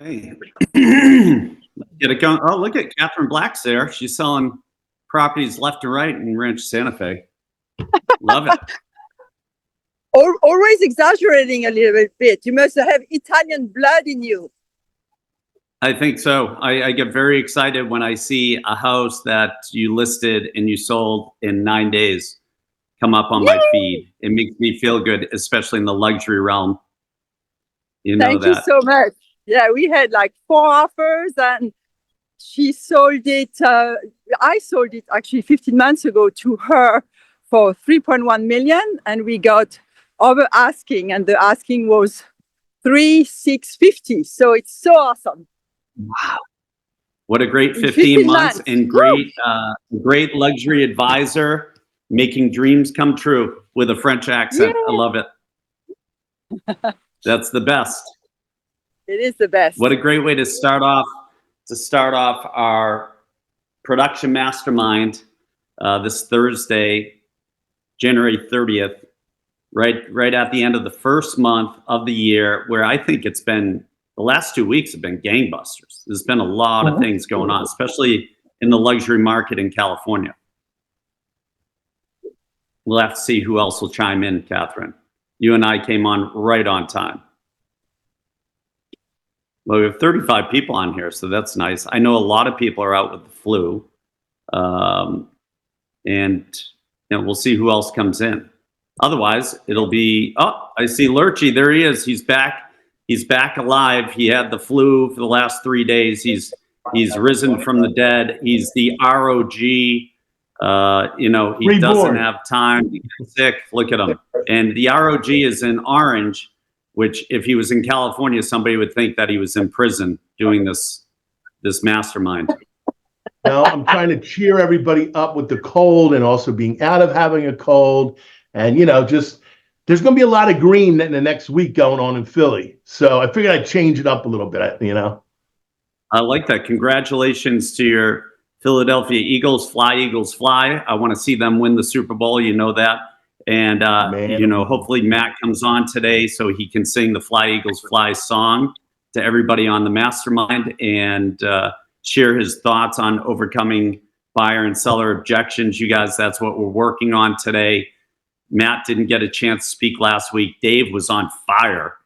Hey, get it going. Oh, look at Catherine Black's there. She's selling properties left and right in Ranch Santa Fe. Love it. Always exaggerating a little bit. You must have Italian blood in you. I think so. I get very excited when I see a house that you listed and you sold in 9 days come up on my feed. It makes me feel good, especially in the luxury realm. You know Thank you so much. Yeah, we had like 4 offers and she sold it. I sold it actually 15 months ago to her for 3.1 million, and we got over asking, and the asking was 3,650. So it's so awesome. Wow. What a great 15 months and great luxury advisor making dreams come true with a French accent. Yeah. I love it. That's the best. It is the best. What a great way to start off our production mastermind this Thursday, January 30th, right at the end of the first month of the year, where I think it's been the last 2 weeks have been gangbusters. There's been a lot of things going on, especially in the luxury market in California. We'll have to see who else will chime in, Catherine. You and I came on right on time. Well, we have 35 people on here, so that's nice. I know a lot of people are out with the flu. And we'll see who else comes in. Otherwise, it'll be, I see Lurchy. There he is. He's back. He's back alive. He had the flu for the last 3 days. He's risen from the dead. He's the ROG. He doesn't have time to get sick. Look at him. And the ROG is in orange, which if he was in California, somebody would think that he was in prison doing this mastermind. No, I'm trying to cheer everybody up with the cold and also being out of having a cold. And, just there's going to be a lot of green in the next week going on in Philly. So I figured I'd change it up a little bit, I like that. Congratulations to your Philadelphia Eagles. Fly, Eagles, fly. I want to see them win the Super Bowl. You know that. And, hopefully Matt comes on today so he can sing the Fly, Eagles, Fly song to everybody on the mastermind and share his thoughts on overcoming buyer and seller objections. You guys, that's what we're working on today. Matt didn't get a chance to speak last week. Dave was on fire.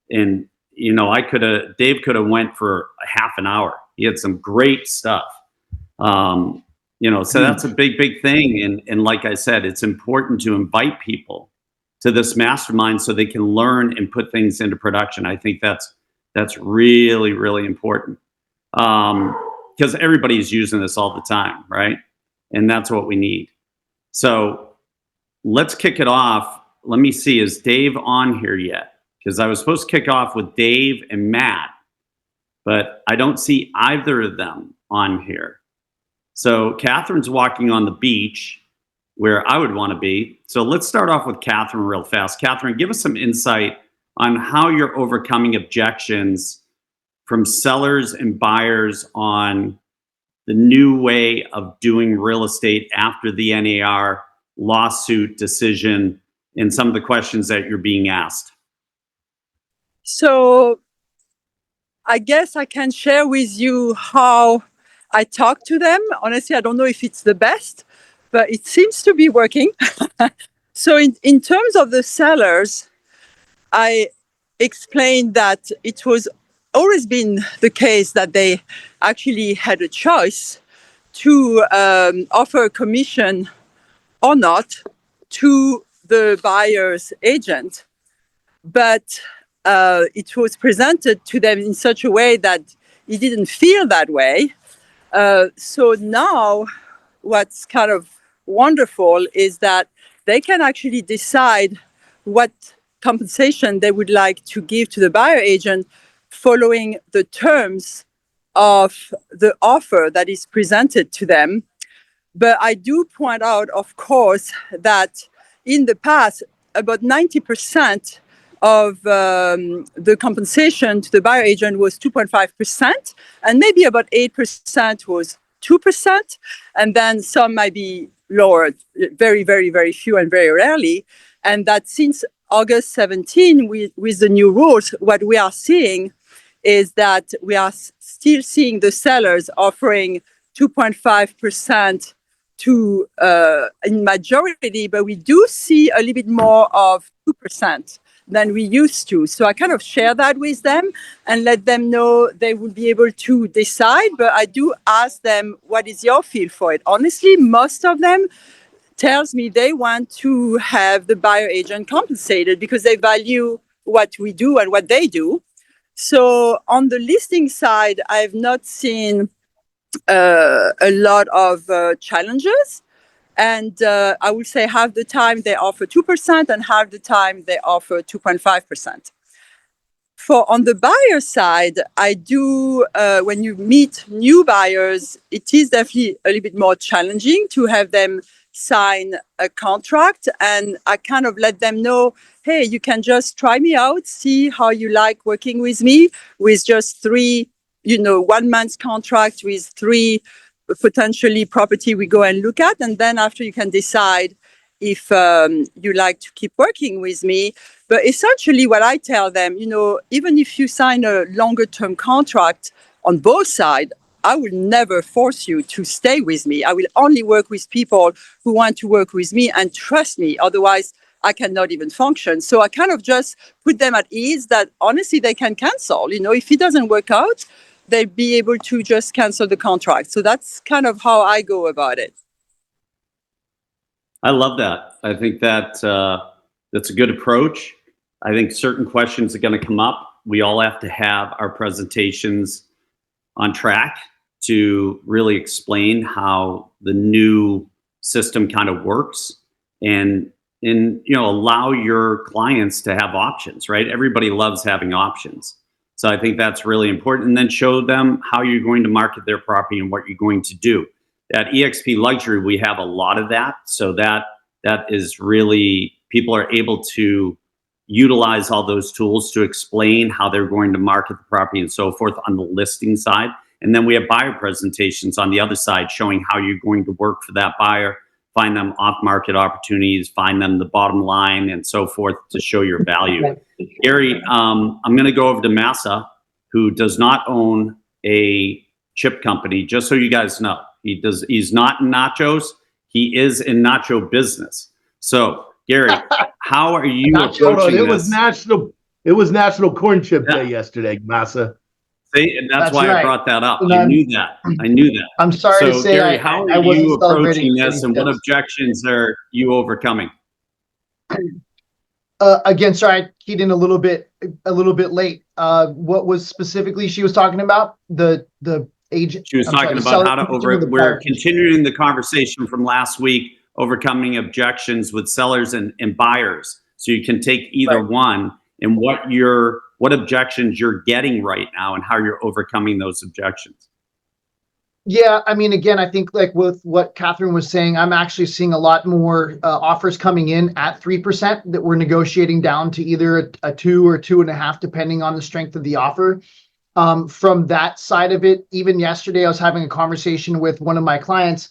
And, Dave could have went for a half an hour. He had some great stuff. So that's a big thing. And like I said, it's important to invite people to this mastermind so they can learn and put things into production. I think that's really, really important. Because everybody's using this all the time, right? And that's what we need. So let's kick it off. Let me see, is Dave on here yet? Because I was supposed to kick off with Dave and Matt, but I don't see either of them on here. So Catherine's walking on the beach where I would want to be. So let's start off with Catherine real fast. Catherine, give us some insight on how you're overcoming objections from sellers and buyers on the new way of doing real estate after the NAR lawsuit decision and some of the questions that you're being asked. So I guess I can share with you how I talk to them. Honestly, I don't know if it's the best, but it seems to be working. So in terms of the sellers, I explained that it was always been the case that they actually had a choice to offer a commission or not to the buyer's agent. But it was presented to them in such a way that it didn't feel that way. So now what's kind of wonderful is that they can actually decide what compensation they would like to give to the buyer agent following the terms of the offer that is presented to them. But I do point out, of course, that in the past, about 90% of the compensation to the buyer agent was 2.5%, and maybe about 8% was 2%, and then some might be lower, very, very, very few and very rarely. And that since August 17, with the new rules, what we are seeing is that we are still seeing the sellers offering 2.5% to in majority, but we do see a little bit more of 2% than we used to. So I kind of share that with them and let them know they will be able to decide. But I do ask them, what is your feel for it? Honestly, most of them tells me they want to have the buyer agent compensated because they value what we do and what they do. So on the listing side, I've not seen a lot of challenges. And I would say half the time they offer 2% and half the time they offer 2.5%. For on the buyer side, I do, when you meet new buyers, it is definitely a little bit more challenging to have them sign a contract. And I kind of let them know, hey, you can just try me out, see how you like working with me with just 3, 1 month contract with 3 potentially property we go and look at. And then after you can decide if you like to keep working with me. But essentially what I tell them, even if you sign a longer term contract on both sides, I will never force you to stay with me. I will only work with people who want to work with me and trust me. Otherwise, I cannot even function. So I kind of just put them at ease that honestly they can cancel. If it doesn't work out, they'll be able to just cancel the contract. So that's kind of how I go about it. I love that. I think that that's a good approach. I think certain questions are going to come up. We all have to have our presentations on track to really explain how the new system kind of works and allow your clients to have options, right? Everybody loves having options. So I think that's really important. And then show them how you're going to market their property and what you're going to do. At eXp Luxury, we have a lot of that. So that is really, people are able to utilize all those tools to explain how they're going to market the property and so forth on the listing side. And then we have buyer presentations on the other side showing how you're going to work for that buyer, find them off-market opportunities, find them the bottom line and so forth to show your value. Gary, I'm going to go over to Massa, who does not own a chip company, just so you guys know. He's not in nachos. He is in nacho business. So, Gary, how are you approaching this? It was National Corn Chip Day yesterday, Massa. See, and that's why right. I brought that up. I knew that. I'm sorry to say, Gary, how are you approaching this, and what objections are you overcoming? Again, sorry, I keyed in a little bit late. What was specifically she was talking about? The agent. She was talking about how to we're continuing the conversation from last week, overcoming objections with sellers and buyers. So you can take either one and what objections you're getting right now and how you're overcoming those objections. Yeah, I mean, again, I think like with what Catherine was saying, I'm actually seeing a lot more offers coming in at 3% that we're negotiating down to either a 2 or 2.5, depending on the strength of the offer. From that side of it, even yesterday, I was having a conversation with one of my clients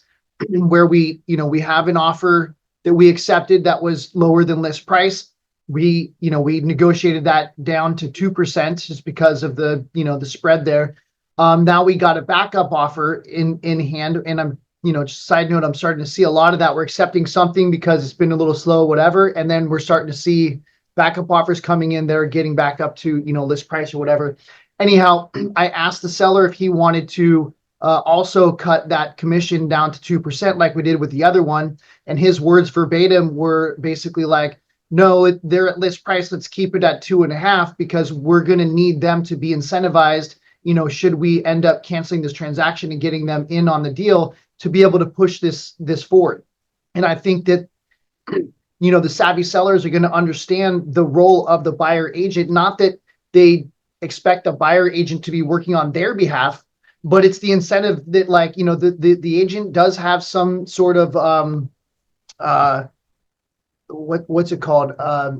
where we have an offer that we accepted that was lower than list price. We negotiated that down to 2% just because of the spread there. Now we got a backup offer in hand, and I'm, just side note, I'm starting to see a lot of that. We're accepting something because it's been a little slow, whatever. And then we're starting to see backup offers coming in. They're getting back up to, list price or whatever. Anyhow, I asked the seller if he wanted to also cut that commission down to 2% like we did with the other one. And his words verbatim were basically like, no, they're at list price. Let's keep it at 2.5 because we're going to need them to be incentivized. Should we end up canceling this transaction and getting them in on the deal to be able to push this forward. And I think that, the savvy sellers are going to understand the role of the buyer agent, not that they expect a buyer agent to be working on their behalf, but it's the incentive that the agent does have some sort of, what's it called?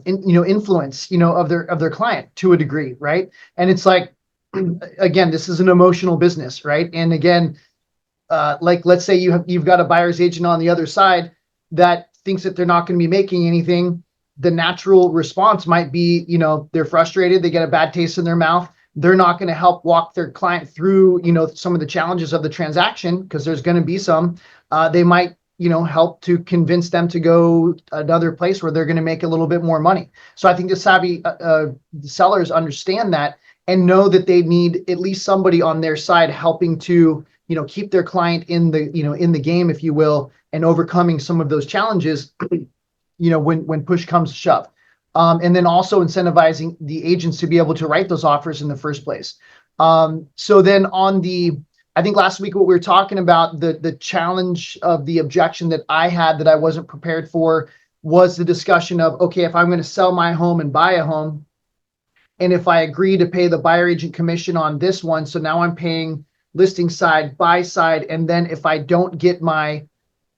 Influence, of their client to a degree. Right. And it's like, again, this is an emotional business, right? And again, let's say you've got a buyer's agent on the other side that thinks that they're not going to be making anything. The natural response might be, they're frustrated, they get a bad taste in their mouth, they're not going to help walk their client through, some of the challenges of the transaction, because there's going to be some. They might, help to convince them to go another place where they're going to make a little bit more money. So I think the savvy sellers understand that and know that they need at least somebody on their side helping to, keep their client in the game, if you will, and overcoming some of those challenges, when push comes to shove. And then also incentivizing the agents to be able to write those offers in the first place. So then I think last week what we were talking about, the challenge of the objection that I had that I wasn't prepared for was the discussion of, okay, if I'm going to sell my home and buy a home, and if I agree to pay the buyer agent commission on this one, so now I'm paying listing side, buy side, and then if I don't get my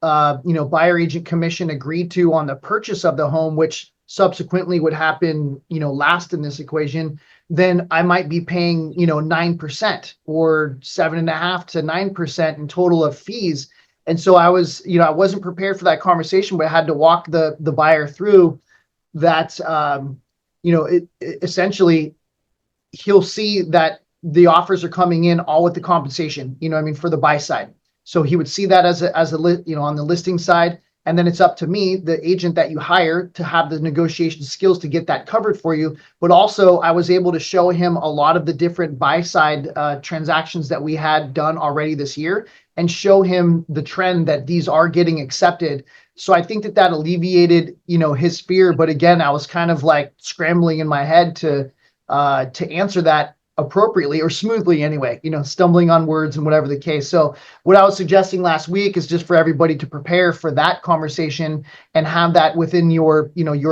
buyer agent commission agreed to on the purchase of the home, which subsequently would happen, last in this equation, then I might be paying, 9% or 7.5% to 9% in total of fees. And so I wasn't prepared for that conversation, but I had to walk the buyer through that. Essentially he'll see that the offers are coming in all with the compensation, for the buy side. So he would see that as on the listing side. And then it's up to me, the agent that you hire, to have the negotiation skills to get that covered for you. But also I was able to show him a lot of the different buy side transactions that we had done already this year and show him the trend that these are getting accepted. So I think that alleviated, his fear. But again, I was kind of like scrambling in my head to answer that appropriately or smoothly anyway, stumbling on words and whatever the case. So what I was suggesting last week is just for everybody to prepare for that conversation and have that within your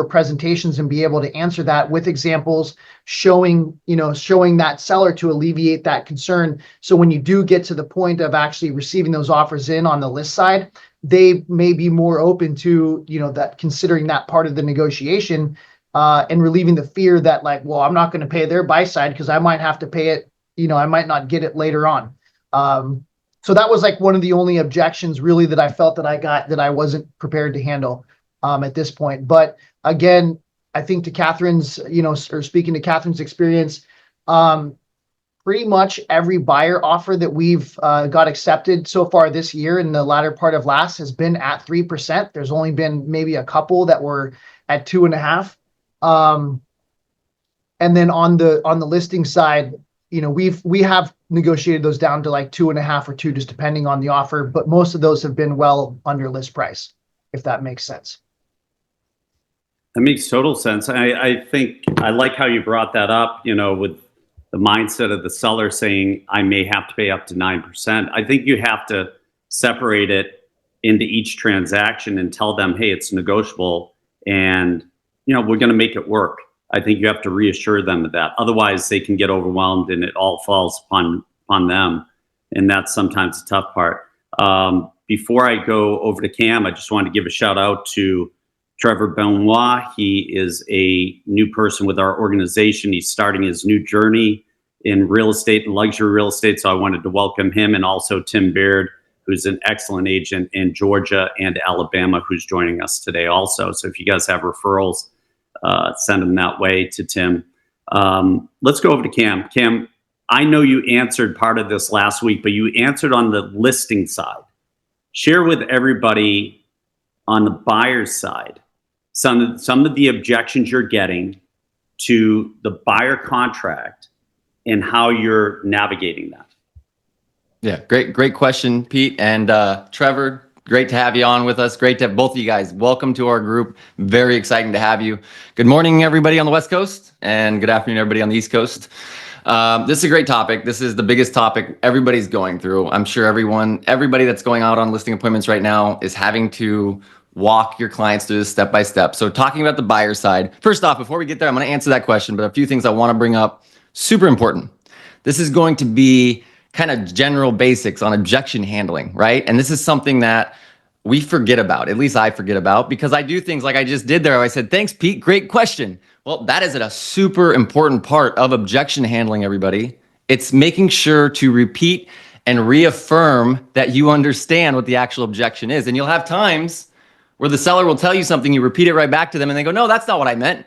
presentations and be able to answer that with examples, showing that seller to alleviate that concern. So when you do get to the point of actually receiving those offers in on the list side, they may be more open to, that considering that part of the negotiation. And relieving the fear that I'm not going to pay their buy side because I might have to pay it, I might not get it later on. So that was one of the only objections really that I felt that I got that I wasn't prepared to handle at this point. But again, I think to Catherine's, or speaking to Catherine's experience, pretty much every buyer offer that we've got accepted so far this year in the latter part of last has been at 3%. There's only been maybe a couple that were at 2.5%. And then on the listing side, we have negotiated those down to 2.5 or 2, just depending on the offer. But most of those have been well under list price, if that makes sense. That makes total sense. I think I like how you brought that up, with the mindset of the seller saying, I may have to pay up to 9%. I think you have to separate it into each transaction and tell them, hey, it's negotiable and we're going to make it work. I think you have to reassure them of that. Otherwise, they can get overwhelmed and it all falls upon them. And that's sometimes the tough part. Before I go over to Cam, I just wanted to give a shout out to Trevor Benoit. He is a new person with our organization. He's starting his new journey in real estate and luxury real estate. So I wanted to welcome him, and also Tim Baird, who's an excellent agent in Georgia and Alabama, who's joining us today also. So if you guys have referrals, send them that way to Tim. Let's go over to Cam. Cam, I know you answered part of this last week, but you answered on the listing side. Share with everybody on the buyer's side some of the objections you're getting to the buyer contract and how you're navigating that. Yeah, great question, Pete. And Trevor, great to have you on with us. Great to have both of you guys. Welcome to our group. Very exciting to have you. Good morning, everybody on the West Coast, and good afternoon, everybody on the East Coast. This is a great topic. This is the biggest topic everybody's going through. I'm sure everybody that's going out on listing appointments right now is having to walk your clients through this step by step. So talking about the buyer side, first off, before we get there, I'm going to answer that question, but a few things I want to bring up, super important. This is going to be kind of general basics on objection handling, right? And this is something that we forget about, at least I forget about, because I do things like I just did there. I said, thanks, Pete, great question. Well, that is a super important part of objection handling, everybody. It's making sure to repeat and reaffirm that you understand what the actual objection is. And you'll have times where the seller will tell you something, you repeat it right back to them, and they go, no, that's not what I meant.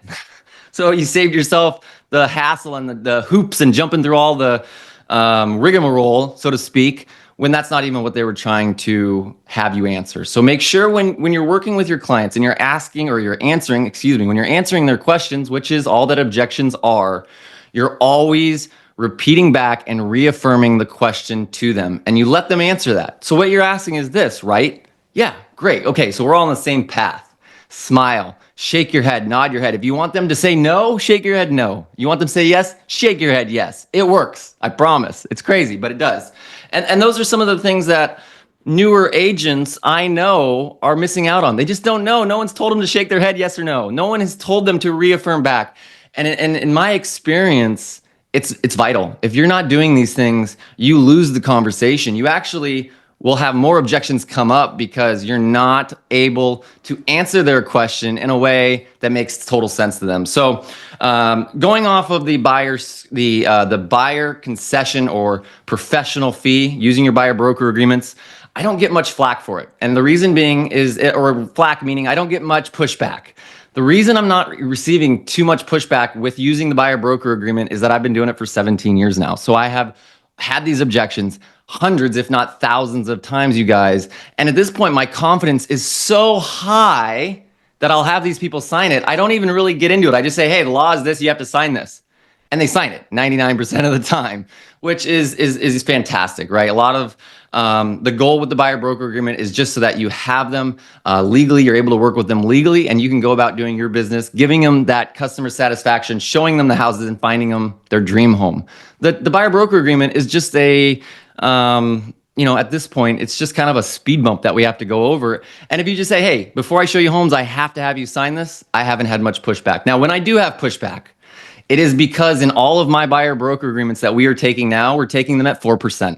So you saved yourself the hassle and the hoops and jumping through all the rigmarole, so to speak, when that's not even what they were trying to have you answer. So make sure when you're working with your clients and you're asking or you're answering, when you're answering their questions, which is all that objections are, you're always repeating back and reaffirming the question to them, and you let them answer that. So what you're asking is this, right? Yeah, great. Okay, so we're all on the same path. Smile, shake your head, nod your head. If you want them to say no, shake your head no. You want them to say yes, shake your head yes. It works, I promise. It's crazy, but it does. And those are some of the things that newer agents I know are missing out on. They just don't know. No one's told them to shake their head yes or no. No one has told them to reaffirm back. And in my experience, it's vital. If you're not doing these things, you lose the conversation. You actually will have more objections come up because you're not able to answer their question in a way that makes total sense to them. So going off of the buyer concession or professional fee, using your buyer broker agreements, I don't get much flack for it. And the reason being is, or flack meaning I don't get much pushback. The reason I'm not receiving too much pushback with using the buyer broker agreement is that I've been doing it for 17 years now. So I have had these objections hundreds, if not thousands of times, you guys. And at this point, my confidence is so high that I'll have these people sign it. I don't even really get into it. I just say, hey, the law is this, you have to sign this. And they sign it 99% of the time, which is fantastic, right? A lot of the goal with the buyer broker agreement is just so that you have them legally, you're able to work with them legally, and you can go about doing your business, giving them that customer satisfaction, showing them the houses and finding them their dream home. The buyer broker agreement is just a, at this point, it's just kind of a speed bump that we have to go over. And if you just say, hey, before I show you homes, I have to have you sign this, I haven't had much pushback. Now, when I do have pushback, it is because in all of my buyer broker agreements that we are taking now, we're taking them at 4%.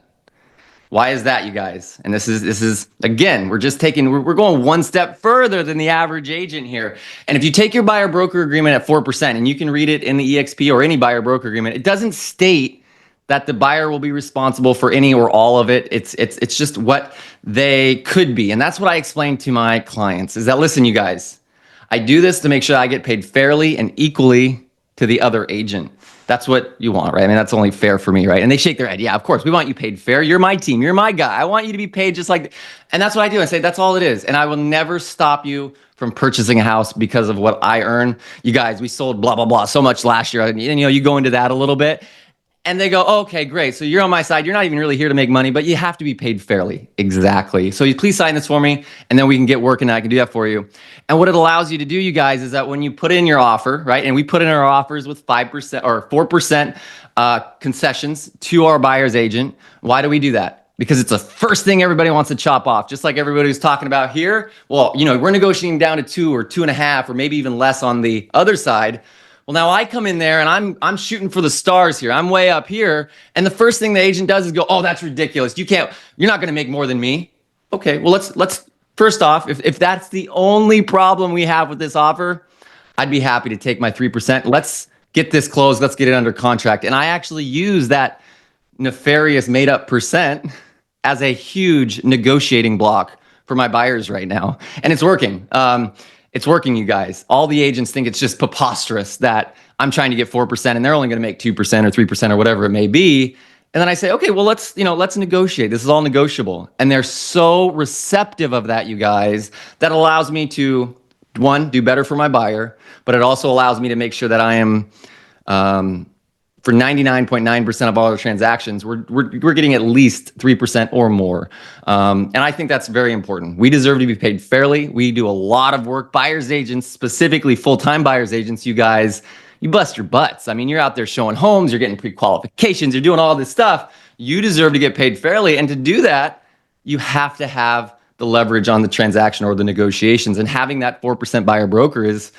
Why is that, you guys? And this is again, we're going one step further than the average agent here. And if you take your buyer broker agreement at 4%, and you can read it in the EXP or any buyer broker agreement, it doesn't state that the buyer will be responsible for any or all of it. It's just what they could be. And that's what I explain to my clients is that, listen, you guys, I do this to make sure I get paid fairly and equally to the other agent. That's what you want, right? I mean, that's only fair for me, right? And they shake their head. Yeah, of course, we want you paid fair. You're my team. You're my guy. I want you to be paid just like, and that's what I do. I say, that's all it is. And I will never stop you from purchasing a house because of what I earn. You guys, we sold blah, blah, blah so much last year. And you go into that a little bit. And they go, oh, okay, great. So you're on my side. You're not even really here to make money, but you have to be paid fairly. Exactly. So you please sign this for me, and then we can get working. I can do that for you. And what it allows you to do, you guys, is that when you put in your offer, right? And we put in our offers with 5% or 4% concessions to our buyer's agent. Why do we do that? Because it's the first thing everybody wants to chop off, just like everybody was talking about here. Well, we're negotiating down to 2 or 2.5, or maybe even less on the other side. Well, now I come in there and I'm shooting for the stars here. I'm way up here. And the first thing the agent does is go, oh, that's ridiculous. You're not going to make more than me. Okay, well, let's first off, if that's the only problem we have with this offer, I'd be happy to take my 3%. Let's get this closed. Let's get it under contract. And I actually use that nefarious made up percent as a huge negotiating block for my buyers right now. And it's working. It's working, you guys. All the agents think it's just preposterous that I'm trying to get 4% and they're only going to make 2% or 3% or whatever it may be. And then I say, okay, well, let's negotiate. This is all negotiable. And they're so receptive of that, you guys, that allows me to, one, do better for my buyer, but it also allows me to make sure that I am, for 99.9% of all our transactions, we're getting at least 3% or more. And I think that's very important. We deserve to be paid fairly. We do a lot of work. Buyer's agents, specifically full-time buyer's agents, you guys, you bust your butts. I mean, you're out there showing homes, you're getting pre-qualifications, you're doing all this stuff. You deserve to get paid fairly. And to do that, you have to have the leverage on the transaction or the negotiations. And having that 4% buyer broker is,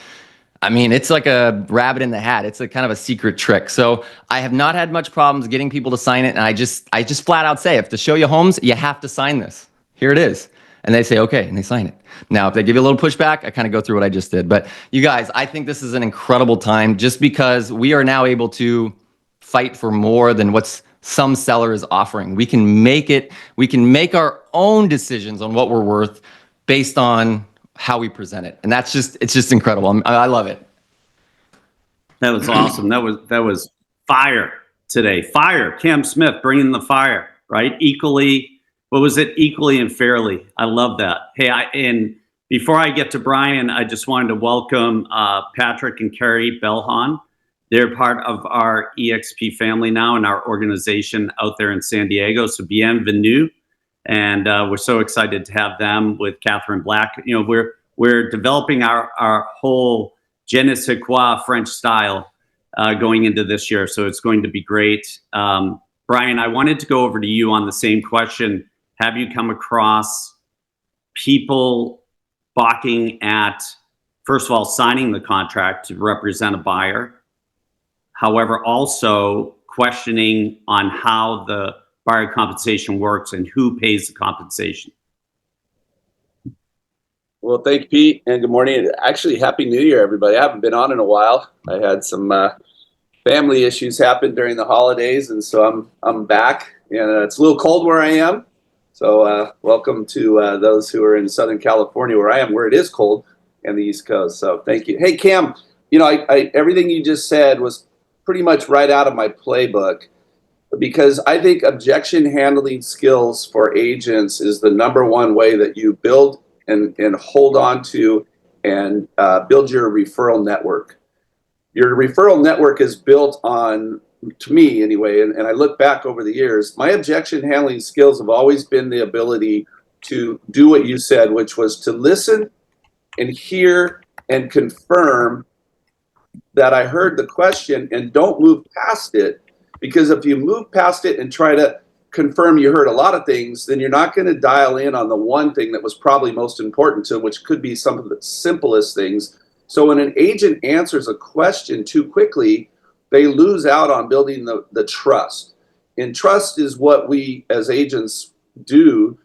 it's like a rabbit in the hat. It's a kind of a secret trick. So I have not had much problems getting people to sign it. And I just flat out say, if to show you homes, you have to sign this. Here it is. And they say, okay, and they sign it. Now, if they give you a little pushback, I kind of go through what I just did. But you guys, I think this is an incredible time just because we are now able to fight for more than what's some seller is offering. We can make our own decisions on what we're worth based on how we present it. And it's just incredible. I love it. That was awesome. That was fire today. Fire. Cam Smith bringing the fire, right? Equally, what was it? Equally and fairly. I love that. Hey, and before I get to Brian, I just wanted to welcome Patrick and Carrie Belhan. They're part of our EXP family now and our organization out there in San Diego. So bienvenue. And we're so excited to have them with Catherine Black. You know, we're developing our whole je ne sais quoi French style going into this year. So it's going to be great. Brian, I wanted to go over to you on the same question. Have you come across people balking at, first of all, signing the contract to represent a buyer? However, also questioning on how the buyer compensation works and who pays the compensation. Well, thank you, Pete, and good morning. Actually, Happy New Year, everybody. I haven't been on in a while. I had some family issues happen during the holidays, and so I'm back. And it's a little cold where I am. So welcome to those who are in Southern California, where I am, where it is cold, and the East Coast. So thank you. Hey, Cam, you know, I everything you just said was pretty much right out of my playbook, because I think objection handling skills for agents is the number one way that you build and hold on to and build your referral network. Your referral network is built on, to me anyway, and I look back over the years, my objection handling skills have always been the ability to do what you said, which was to listen and hear and confirm that I heard the question and don't move past it. Because if you move past it and try to confirm you heard a lot of things, then you're not going to dial in on the one thing that was probably most important to them, which could be some of the simplest things. So when an agent answers a question too quickly, they lose out on building the trust. And trust is what we as agents do,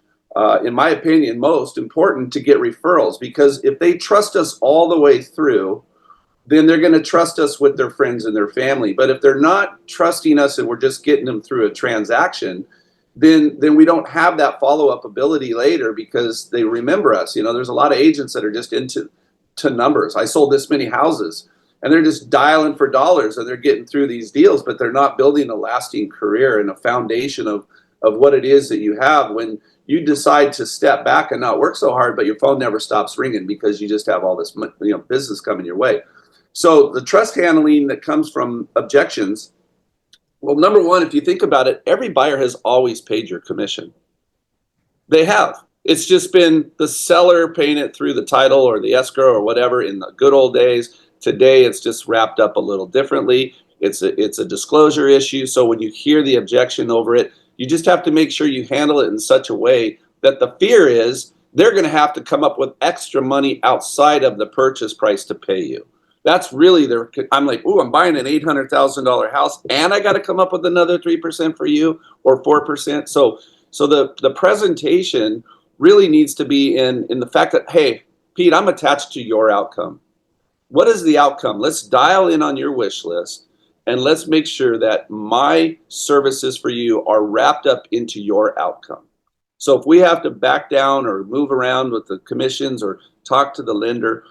in my opinion, most important to get referrals. Because if they trust us all the way through, then they're going to trust us with their friends and their family. But if they're not trusting us and we're just getting them through a transaction, then we don't have that follow-up ability later because they remember us. You know, there's a lot of agents that are just into numbers. I sold this many houses, and they're just dialing for dollars, and they're getting through these deals, but they're not building a lasting career and a foundation of what it is that you have when you decide to step back and not work so hard, but your phone never stops ringing because you just have all this, you know, business coming your way. So the trust handling that comes from objections, well, number one, if you think about it, every buyer has always paid your commission. They have. It's just been the seller paying it through the title or the escrow or whatever in the good old days. Today, it's just wrapped up a little differently. It's a disclosure issue. So when you hear the objection over it, you just have to make sure you handle it in such a way that the fear is they're going to have to come up with extra money outside of the purchase price to pay you. That's really I'm like, ooh, I'm buying an $800,000 house and I got to come up with another 3% for you or 4%. So the presentation really needs to be in the fact that, hey, Pete, I'm attached to your outcome. What is the outcome? Let's dial in on your wish list and let's make sure that my services for you are wrapped up into your outcome. So if we have to back down or move around with the commissions or talk to the lender,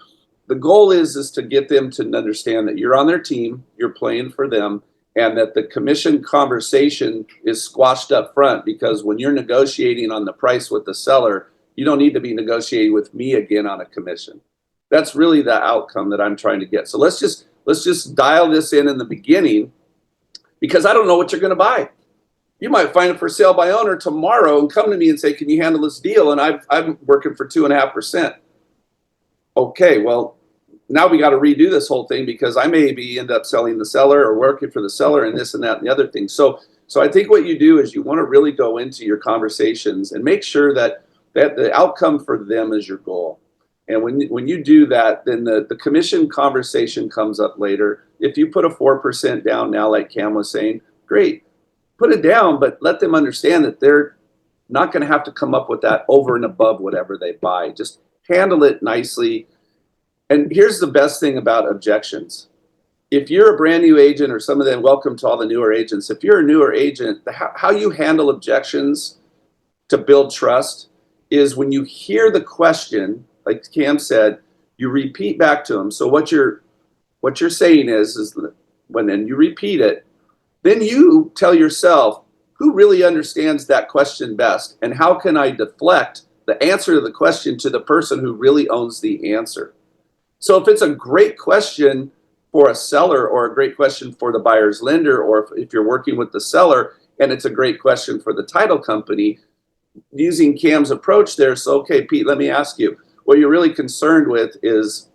the goal is to get them to understand that you're on their team, you're playing for them, and that the commission conversation is squashed up front, because when you're negotiating on the price with the seller, you don't need to be negotiating with me again on a commission. That's really the outcome that I'm trying to get. So let's just dial this in the beginning, because I don't know what you're going to buy. You might find it for sale by owner tomorrow and come to me and say, can you handle this deal? And I'm working for 2.5%. Okay, well, now we got to redo this whole thing because I may end up selling the seller or working for the seller and this and that and the other thing. So I think what you do is you want to really go into your conversations and make sure that the outcome for them is your goal. And when you do that, then the commission conversation comes up later. If you put a 4% down now, like Cam was saying, great, put it down, but let them understand that they're not going to have to come up with that over and above whatever they buy. Just handle it nicely. And here's the best thing about objections. If you're a brand new agent, or some of them, welcome to all the newer agents. If you're a newer agent, how you handle objections to build trust is when you hear the question, like Cam said, you repeat back to them. So what you're what you're saying is that when then you repeat it, then you tell yourself, who really understands that question best? And how can I deflect the answer to the question to the person who really owns the answer? So if it's a great question for a seller or a great question for the buyer's lender, or if you're working with the seller and it's a great question for the title company, using Cam's approach there. So, okay, Pete, let me ask you, what you're really concerned with is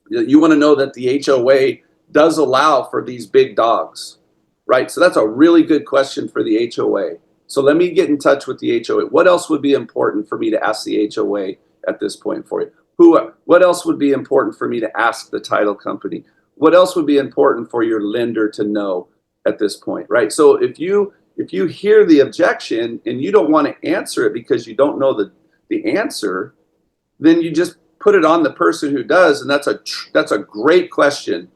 you want to know that the HOA does allow for these big dogs, right? So that's a really good question for the HOA. So let me get in touch with the HOA. What else would be important for me to ask the HOA at this point for you? What else would be important for me to ask the title company? What else would be important for your lender to know at this point, right? So if you hear the objection and you don't want to answer it because you don't know the answer, then you just put it on the person who does, and that's a great question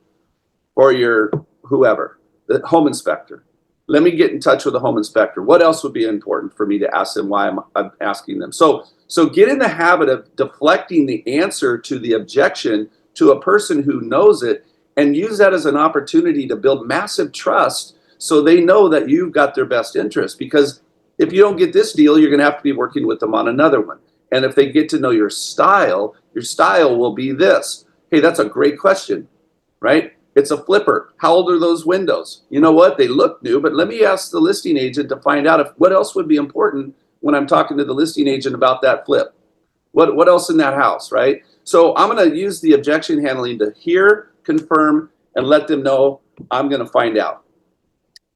for your whoever, the home inspector. Let me get in touch with the home inspector. What else would be important for me to ask them? Why I'm asking them? So get in the habit of deflecting the answer to the objection to a person who knows it, and use that as an opportunity to build massive trust so they know that you've got their best interest. Because if you don't get this deal, you're going to have to be working with them on another one. And if they get to know your style will be this. Hey, that's a great question, right? It's a flipper. How old are those windows? You know what? They look new, but let me ask the listing agent to find out what else would be important when I'm talking to the listing agent about that flip. What else in that house, right? So I'm going to use the objection handling to hear, confirm, and let them know I'm going to find out.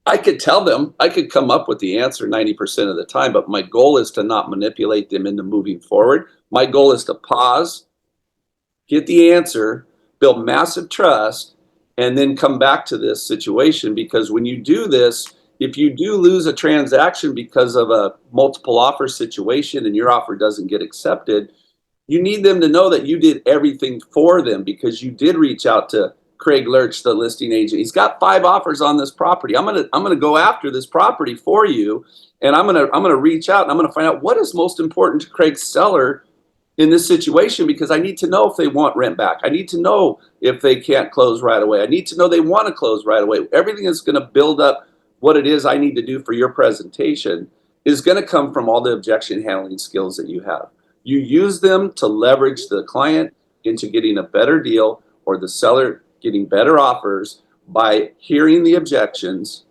I could tell them, I could come up with the answer 90% of the time, but my goal is to not manipulate them into moving forward. My goal is to pause, get the answer, build massive trust, and then come back to this situation. Because when you do this, if you do lose a transaction because of a multiple offer situation and your offer doesn't get accepted, you need them to know that you did everything for them, because you did reach out to Craig Lurch, the listing agent. He's got 5 offers on this property. I'm gonna go after this property for you, and I'm gonna reach out and I'm gonna find out what is most important to Craig's seller in this situation, because I need to know if they want rent back. I need to know if they can't close right away. I need to know they want to close right away. Everything is going to build up what it is I need to do for your presentation is going to come from all the objection handling skills that you have. You use them to leverage the client into getting a better deal, or the seller getting better offers, by hearing the objections,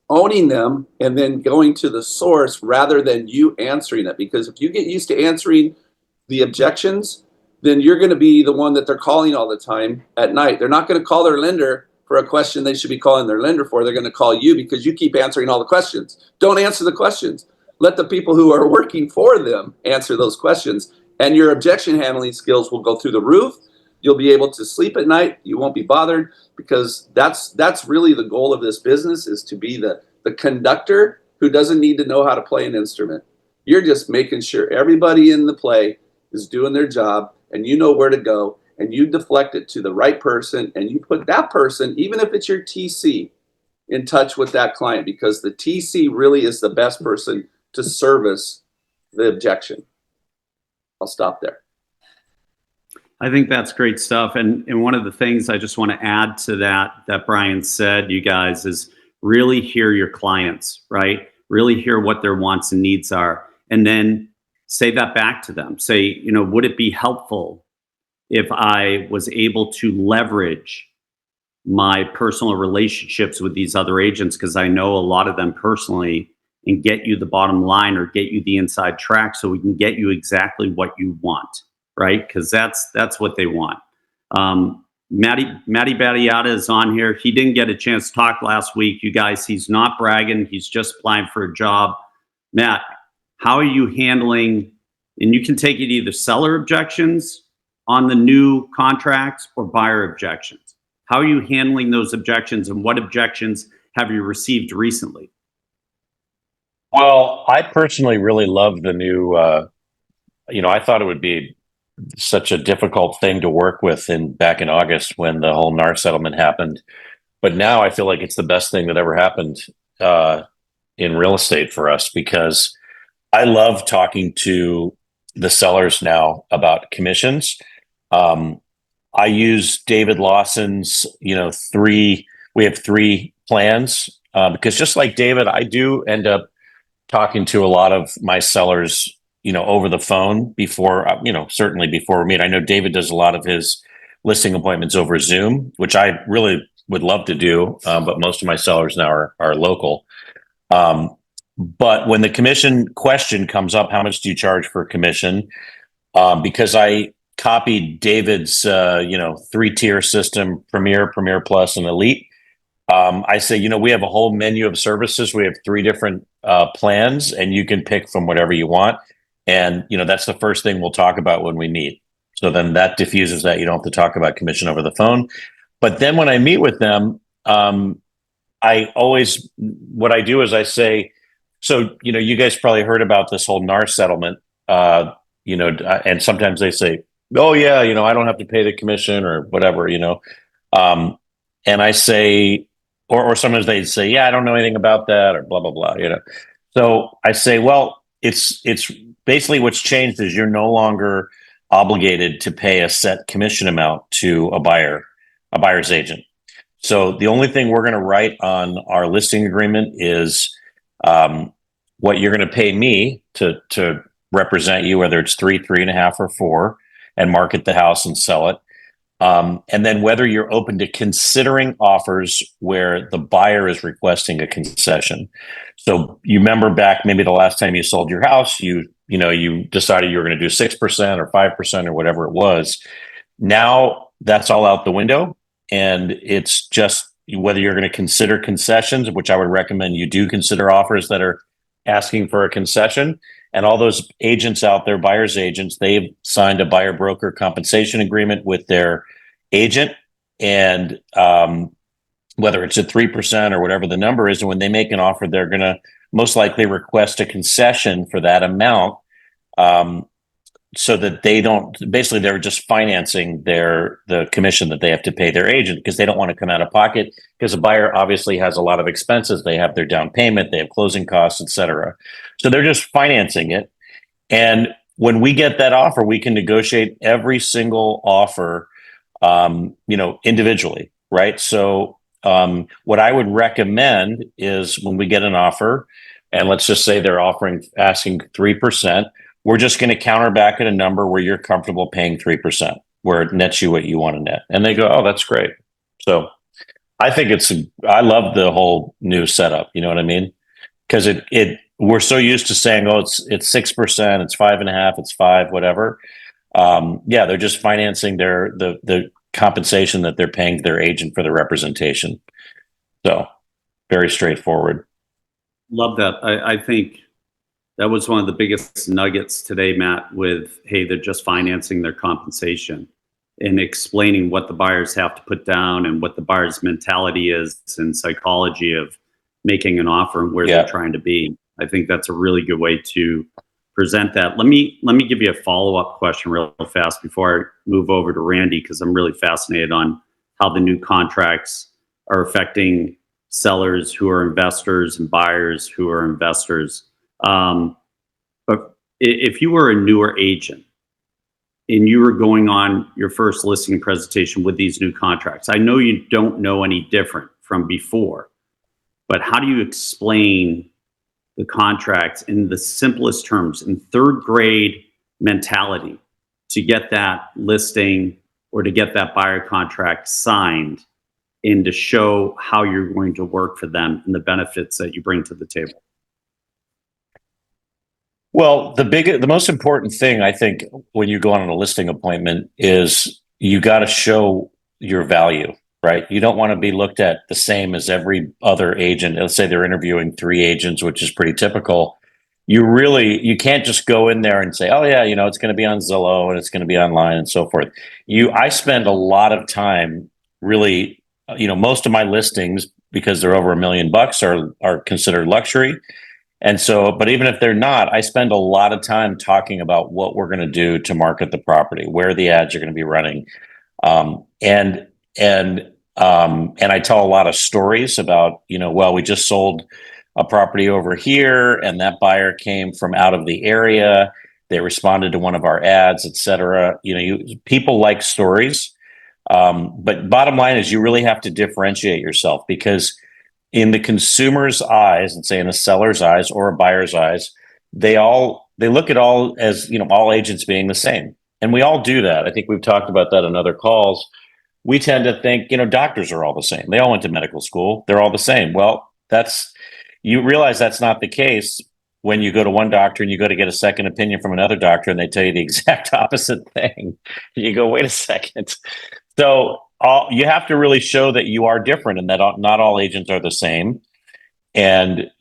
owning them, and then going to the source rather than you answering it. Because if you get used to answering the objections, then you're going to be the one that they're calling all the time at night. They're not going to call their lender for a question they should be calling their lender for. They're going to call you because you keep answering all the questions. Don't answer the questions. Let the people who are working for them answer those questions, and your objection handling skills will go through the roof. You'll be able to sleep at night. You won't be bothered, because that's really the goal of this business, is to be the conductor who doesn't need to know how to play an instrument. You're just making sure everybody in the play is doing their job, and you know where to go, and you deflect it to the right person, and you put that person, even if it's your TC, in touch with that client, because the TC really is the best person to service the objection. I'll stop there. I think that's great stuff. And one of the things I just want to add to that Brian said, you guys, is really hear your clients, right? Really hear what their wants and needs are. And then say that back to them. Say, would it be helpful if I was able to leverage my personal relationships with these other agents, because I know a lot of them personally, and get you the bottom line or get you the inside track so we can get you exactly what you want, right? Because that's what they want. Matty Battiata is on here. He didn't get a chance to talk last week. You guys, he's not bragging. He's just applying for a job. Matt, how are you handling, and you can take it either seller objections on the new contracts or buyer objections. How are you handling those objections, and what objections have you received recently? Well, I personally really love the new, I thought it would be such a difficult thing to work with back in August when the whole NAR settlement happened. But now I feel like it's the best thing that ever happened in real estate for us, because I love talking to the sellers now about commissions. I use David Lawson's, we have three plans, because just like David, I do end up talking to a lot of my sellers, over the phone before, certainly before we meet. I know David does a lot of his listing appointments over Zoom, which I really would love to do. But most of my sellers now are local. But when the commission question comes up, how much do you charge for commission? Because I copied David's, 3-tier system, Premier, Premier Plus, and Elite. I say, we have a whole menu of services. We have 3 different plans, and you can pick from whatever you want. And, that's the first thing we'll talk about when we meet. So then that diffuses that. You don't have to talk about commission over the phone. But then when I meet with them, what I do is I say, so, you guys probably heard about this whole NAR settlement, and sometimes they say, oh yeah, I don't have to pay the commission or whatever, and I say, or sometimes they say, yeah, I don't know anything about that or blah, blah, blah, So I say, well, it's basically what's changed is you're no longer obligated to pay a set commission amount to a buyer's agent. So the only thing we're going to write on our listing agreement is what you're going to pay me to represent you, whether it's 3, 3.5, or 4, and market the house and sell it. And then whether you're open to considering offers where the buyer is requesting a concession. So you remember back maybe the last time you sold your house, you decided you were going to do 6% or 5% or whatever it was. Now that's all out the window, and it's just whether you're going to consider concessions, which I would recommend you do consider offers that are asking for a concession. And all those agents out there, buyer's agents, they've signed a buyer broker compensation agreement with their agent. And whether it's at 3% or whatever the number is, and when they make an offer, they're going to most likely request a concession for that amount, so that they don't, basically they're just financing the commission that they have to pay their agent, because they don't want to come out of pocket, because a buyer obviously has a lot of expenses. They have their down payment, they have closing costs, etc. So they're just financing it. And when we get that offer, we can negotiate every single offer, individually, right? So what I would recommend is when we get an offer, and let's just say they're asking 3%, we're just going to counter back at a number where you're comfortable paying 3%, where it nets you what you want to net. And they go, oh, that's great. So I think I love the whole new setup. You know what I mean? Because we're so used to saying, oh, it's 6%, it's 5.5%, it's 5%, whatever. Yeah, they're just financing the compensation that they're paying their agent for the representation. So very straightforward. Love that. I think that was one of the biggest nuggets today, Matt, with, hey, they're just financing their compensation, and explaining what the buyers have to put down and what the buyer's mentality is and psychology of making an offer and where they're trying to be. I think that's a really good way to present that. Let me give you a follow-up question real fast before I move over to Randy, because I'm really fascinated on how the new contracts are affecting sellers who are investors and buyers who are investors. But if you were a newer agent and you were going on your first listing presentation with these new contracts, I know you don't know any different from before, but how do you explain the contracts in the simplest terms, in third grade mentality, to get that listing or to get that buyer contract signed, and to show how you're going to work for them and the benefits that you bring to the table? Well, the most important thing, I think, when you go on a listing appointment is you got to show your value, right? You don't want to be looked at the same as every other agent. Let's say they're interviewing 3 agents, which is pretty typical. You can't just go in there and say, oh yeah, it's going to be on Zillow and it's going to be online and so forth. I spend a lot of time really, most of my listings, because they're over $1 million, are considered luxury. And so, but even if they're not, I spend a lot of time talking about what we're going to do to market the property, where the ads are going to be running. And I tell a lot of stories about, well, we just sold a property over here and that buyer came from out of the area. They responded to one of our ads, et cetera. People like stories. But bottom line is you really have to differentiate yourself, because in the consumer's eyes, and say in a seller's eyes or a buyer's eyes, they look at all as, all agents being the same. And we all do that. I think we've talked about that on other calls. We tend to think, doctors are all the same. They all went to medical school. They're all the same. Well, you realize that's not the case when you go to one doctor and you go to get a second opinion from another doctor and they tell you the exact opposite thing. You go, wait a second. So you have to really show that you are different and that not all agents are the same. And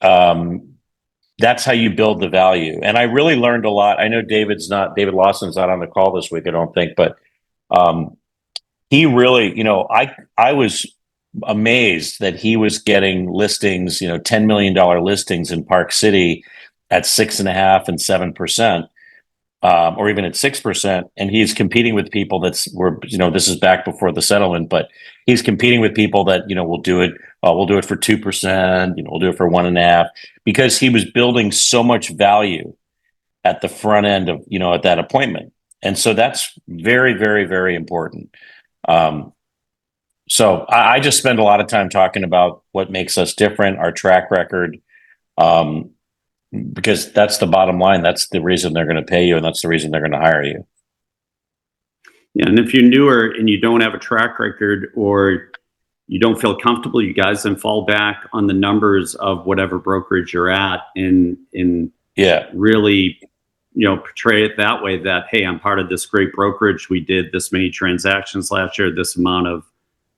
that's how you build the value. And I really learned a lot. I know David Lawson's not on the call this week, I don't think, but he really, I was amazed that he was getting listings, $10 million listings in Park City at 6.5% and 7%. Or even at 6%, and he's competing with people this is back before the settlement, but he's competing with people that, we'll do it for 2%, we'll do it for 1.5%, because he was building so much value at the front end of, at that appointment. And so that's very, very, very important. So I just spend a lot of time talking about what makes us different, our track record, because that's the bottom line. That's the reason they're going to pay you, and that's the reason they're going to hire you. Yeah, and if you're newer and you don't have a track record or you don't feel comfortable, you guys then fall back on the numbers of whatever brokerage you're at and really, portray it that way, that, hey, I'm part of this great brokerage. We did this many transactions last year, this amount of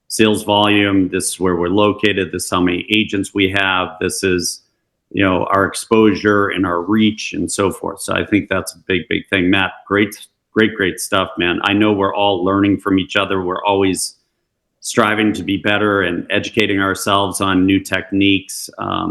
sales volume. This is where we're located. This is how many agents we have. This is, our exposure and our reach and so forth. So I think that's a big, big thing. Matt, great stuff, man. I know we're all learning from each other. We're always striving to be better and educating ourselves on new techniques. I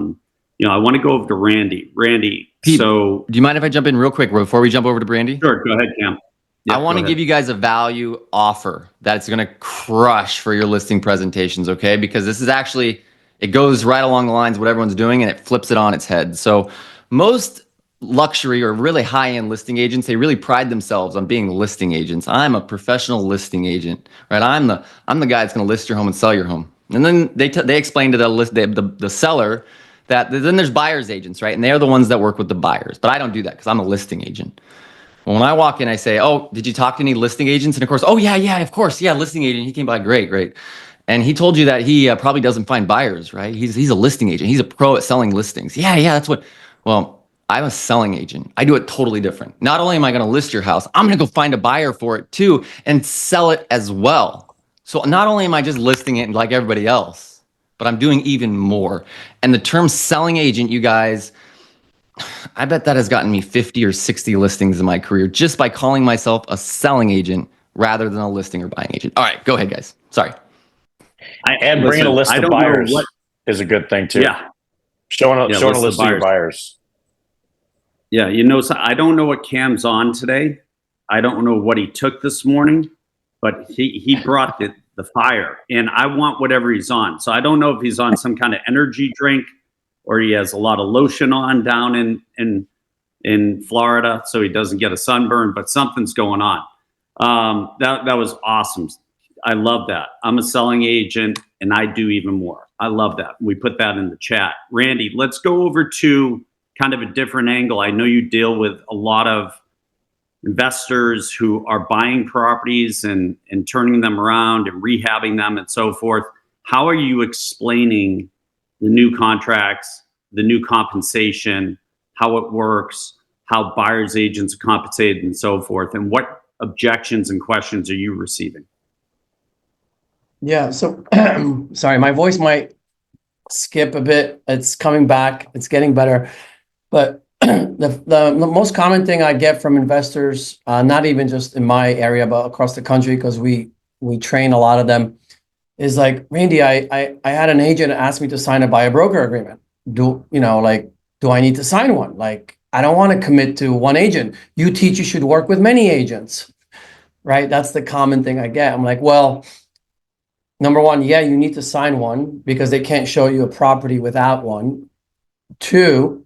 want to go over to Randy. Randy, Pete, so do you mind if I jump in real quick before we jump over to Brandy? Sure, go ahead, Cam. Yeah, I want to give you guys a value offer that's going to crush for your listing presentations, okay? Because this is actually, it goes right along the lines of what everyone's doing and it flips it on its head. So most luxury or really high-end listing agents, they really pride themselves on being listing agents. I'm a professional listing agent, right? I'm the guy that's going to list your home and sell your home. And then they explain to the seller that then there's buyer's agents, right? And they're the ones that work with the buyers. But I don't do that because I'm a listing agent. Well, when I walk in, I say, oh, did you talk to any listing agents? And of course, oh, yeah, of course. Yeah, listing agent. He came by. Great. And he told you that he probably doesn't find buyers, right? He's a listing agent. He's a pro at selling listings. Yeah, that's what. Well, I'm a selling agent. I do it totally different. Not only am I going to list your house, I'm going to go find a buyer for it too and sell it as well. So not only am I just listing it like everybody else, but I'm doing even more. And the term selling agent, you guys, I bet that has gotten me 50 or 60 listings in my career just by calling myself a selling agent rather than a listing or buying agent. All right, go ahead, guys. Sorry. And bringing a list of buyers is a good thing too. Yeah. Showing a list of your buyers. Yeah, so I don't know what Cam's on today. I don't know what he took this morning, but he brought the fire, and I want whatever he's on. So I don't know if he's on some kind of energy drink or he has a lot of lotion on down in Florida so he doesn't get a sunburn, but something's going on. That was awesome. I love that. I'm a selling agent and I do even more. I love that. We put that in the chat. Randy, let's go over to kind of a different angle. I know you deal with a lot of investors who are buying properties and turning them around and rehabbing them and so forth. How are you explaining the new contracts, the new compensation, how it works, how buyers agents are compensated and so forth, and what objections and questions are you receiving? Yeah, so sorry, my voice might skip a bit. It's coming back. It's getting better. But the most common thing I get from investors, not even just in my area, but across the country, because we train a lot of them, is like, Randy, I had an agent ask me to sign a buyer broker agreement. Do I need to sign one? Like, I don't want to commit to one agent. You teach you should work with many agents, right? That's the common thing I get. I'm like, well, number one, yeah, you need to sign one because they can't show you a property without one. Two,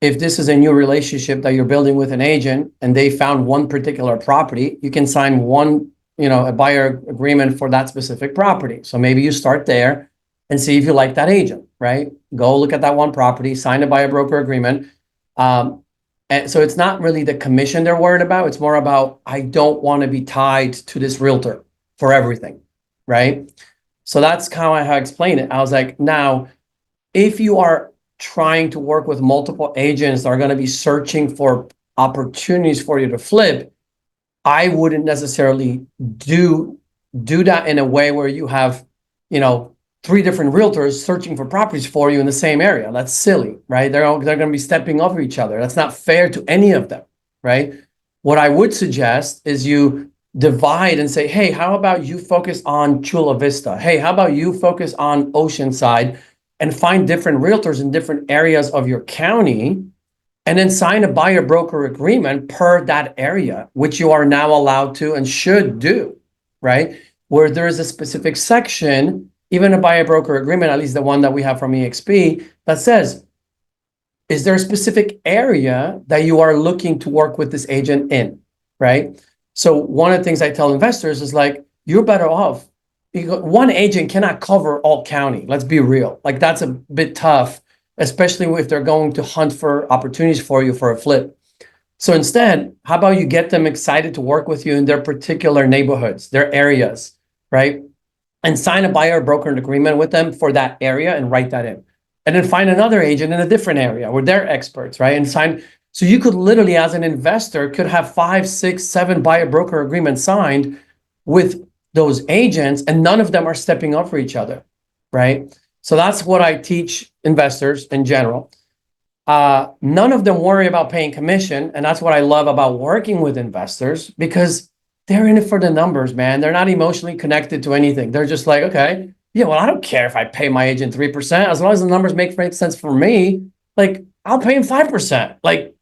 if this is a new relationship that you're building with an agent and they found one particular property, you can sign one a buyer agreement for that specific property. So maybe you start there and see if you like that agent, right? Go look at that one property, sign a buyer broker agreement. And so it's not really the commission they're worried about. It's more about, I don't want to be tied to this realtor for everything, right? So that's kind of how I explain it. I was like, now, if you are trying to work with multiple agents that are going to be searching for opportunities for you to flip, I wouldn't necessarily do that in a way where you have, 3 different realtors searching for properties for you in the same area. That's silly, right? They're going to be stepping over each other. That's not fair to any of them, right? What I would suggest is you divide and say, hey, how about you focus on Chula Vista? Hey, how about you focus on Oceanside, and find different realtors in different areas of your county, and then sign a buyer broker agreement per that area, which you are now allowed to and should do, right? Where there is a specific section, even a buyer broker agreement, at least the one that we have from EXP, that says, is there a specific area that you are looking to work with this agent in, right? So one of the things I tell investors is like, you're better off. One agent cannot cover all county. Let's be real. Like, that's a bit tough, especially if they're going to hunt for opportunities for you for a flip. So instead, how about you get them excited to work with you in their particular neighborhoods, their areas, right? And sign a buyer broker agreement with them for that area and write that in. And then find another agent in a different area where they're experts, right? And sign. So you could literally, as an investor, could have 5, 6, 7 buyer broker agreements signed with those agents, and none of them are stepping up for each other, right? So that's what I teach investors in general. None of them worry about paying commission, and that's what I love about working with investors, because they're in it for the numbers, man. They're not emotionally connected to anything. They're just like, okay, yeah, well, I don't care if I pay my agent 3%, as long as the numbers make sense for me. Like, I'll pay him 5%. Like,